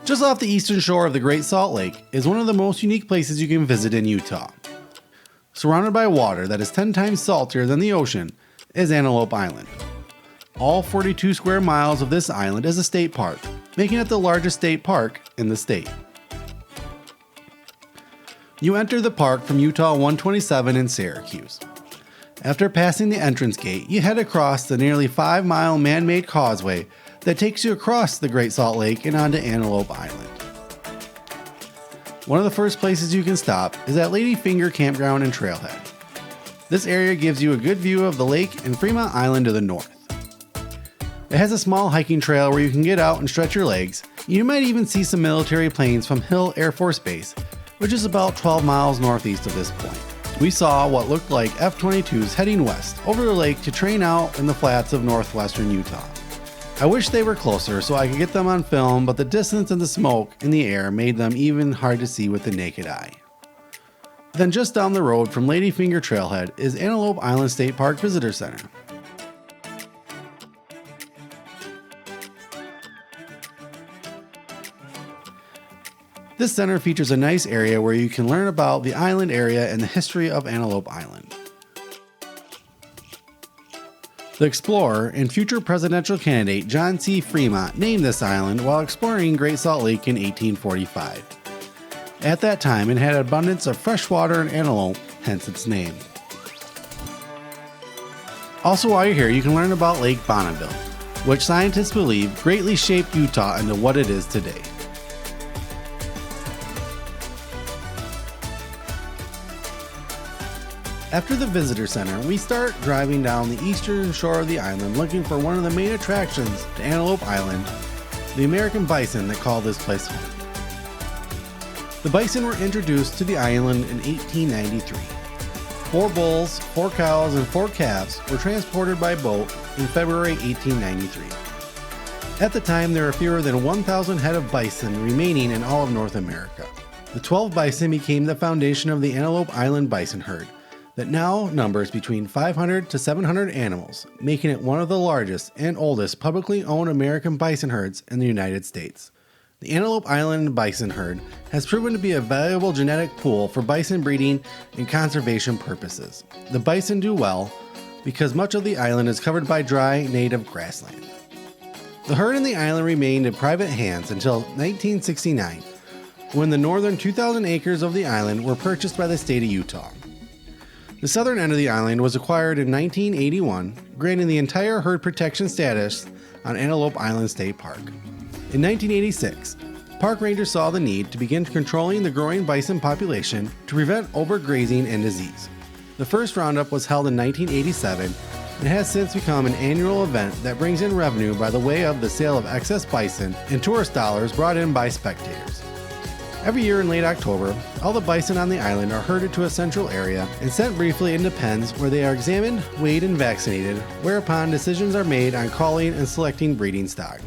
Just off the eastern shore of the Great Salt Lake is one of the most unique places you can visit in Utah. Surrounded by water that is 10 times saltier than the ocean is Antelope Island. All 42 square miles of this island is a state park, making it the largest state park in the state. You enter the park from Utah 127 in Syracuse. After passing the entrance gate, you head across the nearly 5-mile man-made causeway that takes you across the Great Salt Lake and onto Antelope Island. One of the first places you can stop is at Ladyfinger Campground and Trailhead. This area gives you a good view of the lake and Fremont Island to the north. It has a small hiking trail where you can get out and stretch your legs. You might even see some military planes from Hill Air Force Base, which is about 12 miles northeast of this point. We saw what looked like F-22s heading west over the lake to train out in the flats of northwestern Utah. I wish they were closer so I could get them on film, but the distance and the smoke in the air made them even hard to see with the naked eye. Then just down the road from Ladyfinger Trailhead is Antelope Island State Park Visitor Center. This center features a nice area where you can learn about the island area and the history of Antelope Island. The explorer and future presidential candidate John C. Fremont named this island while exploring Great Salt Lake in 1845. At that time, it had an abundance of fresh water and antelope, hence its name. Also, while you're here, you can learn about Lake Bonneville, which scientists believe greatly shaped Utah into what it is today. After the visitor center, we start driving down the eastern shore of the island looking for one of the main attractions to Antelope Island, the American bison that call this place home. The bison were introduced to the island in 1893. 4 bulls, 4 cows, and 4 calves were transported by boat in February 1893. At the time, there were fewer than 1,000 head of bison remaining in all of North America. The 12 bison became the foundation of the Antelope Island bison herd, that now numbers between 500 to 700 animals, making it one of the largest and oldest publicly owned American bison herds in the United States. The Antelope Island bison herd has proven to be a valuable genetic pool for bison breeding and conservation purposes. The bison do well because much of the island is covered by dry native grassland. The herd in the island remained in private hands until 1969, when the northern 2,000 acres of the island were purchased by the state of Utah. The southern end of the island was acquired in 1981, granting the entire herd protection status on Antelope Island State Park. In 1986, park rangers saw the need to begin controlling the growing bison population to prevent overgrazing and disease. The first roundup was held in 1987 and has since become an annual event that brings in revenue by the way of the sale of excess bison and tourist dollars brought in by spectators. Every year in late October, all the bison on the island are herded to a central area and sent briefly into pens where they are examined, weighed, and vaccinated, whereupon decisions are made on calling and selecting breeding stock.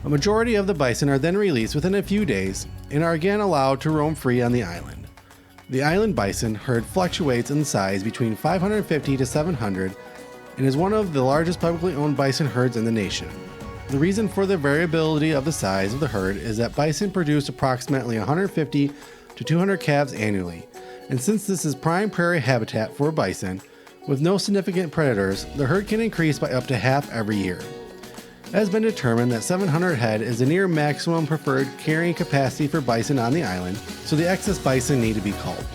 A majority of the bison are then released within a few days and are again allowed to roam free on the island. The island bison herd fluctuates in size between 550 to 700 and is one of the largest publicly owned bison herds in the nation. The reason for the variability of the size of the herd is that bison produce approximately 150 to 200 calves annually, and since this is prime prairie habitat for bison, with no significant predators, the herd can increase by up to half every year. It has been determined that 700 head is the near maximum preferred carrying capacity for bison on the island, so the excess bison need to be culled.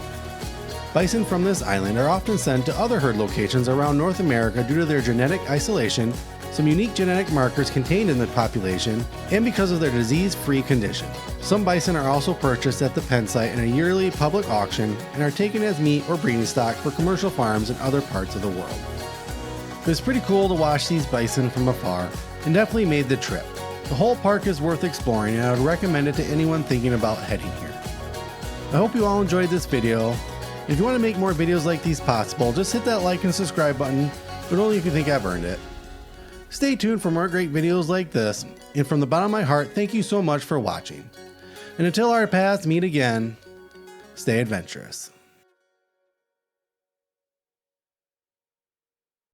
Bison from this island are often sent to other herd locations around North America due to their genetic isolation, some unique genetic markers contained in the population, and because of their disease-free condition. Some bison are also purchased at the pen site in a yearly public auction and are taken as meat or breeding stock for commercial farms in other parts of the world. It was pretty cool to watch these bison from afar and definitely made the trip. The whole park is worth exploring and I would recommend it to anyone thinking about heading here. I hope you all enjoyed this video. If you want to make more videos like these possible, just hit that like and subscribe button, but only if you think I've earned it. Stay tuned for more great videos like this, and from the bottom of my heart, thank you so much for watching. And until our paths meet again, stay adventurous.